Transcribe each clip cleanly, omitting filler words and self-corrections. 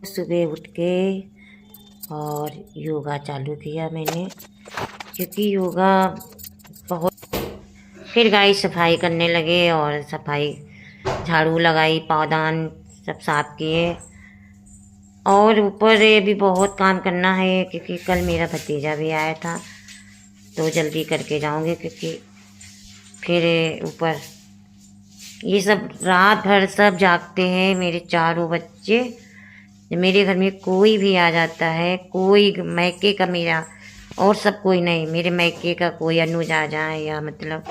सुबह उठ के और योगा चालू किया मैंने, क्योंकि योगा बहुत। फिर गाय सफाई करने लगे और सफाई झाड़ू लगाई, पावदान सब साफ किए। और ऊपर ये भी बहुत काम करना है, क्योंकि कल मेरा भतीजा भी आया था, तो जल्दी करके जाऊंगी, क्योंकि फिर ऊपर ये सब रात भर सब जागते हैं मेरे चारों बच्चे। मेरे घर में कोई भी आ जाता है, कोई मैके का मेरा और सब कोई नहीं, मेरे मैके का कोई अनुज आ जाए या मतलब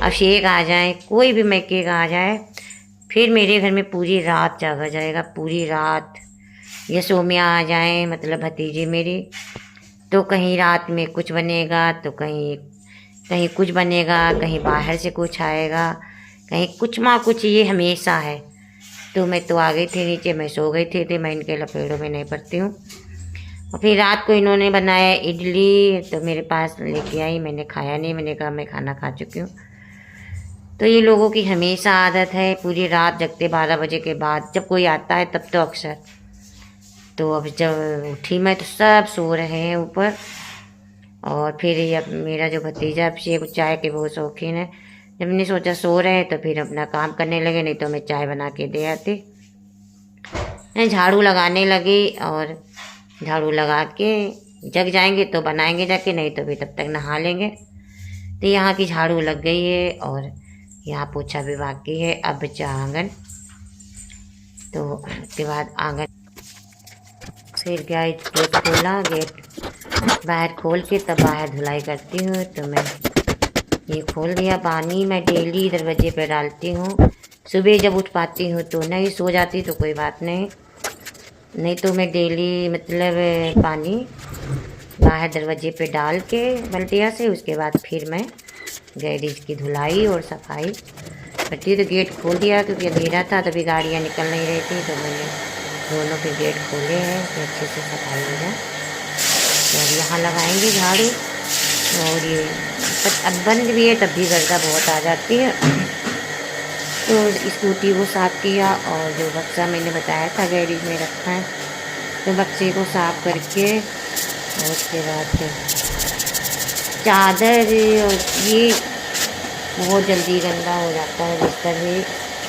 अभिषेक आ जाए, कोई भी मैके का आ जाए, फिर मेरे घर में पूरी रात जागा जाएगा, पूरी रात। ये सोम्या आ जाए मतलब भतीजी मेरी, तो कहीं रात में कुछ बनेगा, तो कहीं कहीं कुछ बनेगा, कहीं बाहर से कुछ आएगा, कहीं कुछ माँ कुछ, ये हमेशा है। तो मैं तो आ गई थी नीचे, मैं सो गई थी, मैं इनके लपेड़ों में नहीं पड़ती हूँ। और फिर रात को इन्होंने बनाया इडली, तो मेरे पास लेके आई, मैंने खाया नहीं, मैंने कहा मैं खाना खा चुकी हूँ। तो ये लोगों की हमेशा आदत है पूरी रात जगते, 12 बजे के बाद जब कोई आता है तब तो अक्सर। तो अब जब उठी मैं तो सब सो रहे हैं ऊपर। और फिर ये मेरा जो भतीजा अभिषेक चाय के बहुत शौकीन है, जब मैंने सोचा सो रहे हैं तो फिर अपना काम करने लगे, नहीं तो मैं चाय बना के दे आती। मैं झाड़ू लगाने लगी, और झाड़ू लगा के जग जाएंगे तो बनाएंगे जाके, नहीं तो फिर तब तक नहा लेंगे। तो यहाँ की झाड़ू लग गई है और यहाँ पोछा भी बाकी है। अब बचा आंगन, तो उसके बाद आंगन फिर गेट खोला, गेट बाहर खोल के तब बाहर धुलाई करती हूँ। तो मैं ये खोल दिया, पानी मैं डेली दरवाजे पे डालती हूँ। सुबह जब उठ पाती हूँ तो नहीं, सो जाती तो कोई बात नहीं, नहीं तो मैं डेली मतलब पानी बाहर दरवाजे पे डाल के बल्टिया से, उसके बाद फिर मैं गैरेज की धुलाई और सफाई करती। तो गेट खोल दिया क्योंकि अंधेरा था, तभी गाड़ियाँ निकल नहीं रही थी, तो मैंने दोनों के गेट खोले हैं कि अच्छे से सफाई हो जाए। तो अब यहाँ लगाएंगे झाड़ू। और ये अब बंद भी है तब भी गर्दा बहुत आ जाती है, तो स्कूटी को साफ़ किया। और जो बक्सा मैंने बताया था गैरेज में रखा है, तो बक्से को साफ़ करके और उसके बाद फिर चादर, ये बहुत जल्दी गंदा हो जाता है, बिस्तर भी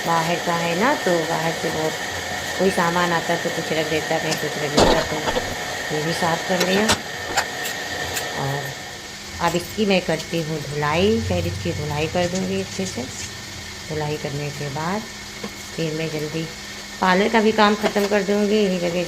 बाहर का है ना, तो बाहर से बहुत कोई सामान आता तो कुछ रख देता, कहीं कुछ रख देता, तो ये भी साफ़ कर लिया। और अब इसकी मैं करती हूँ धुलाई, गैरेज की धुलाई कर दूँगी अच्छे से। धुलाई करने के बाद फिर मैं जल्दी पार्लर का भी काम ख़त्म कर दूँगी, यही जगह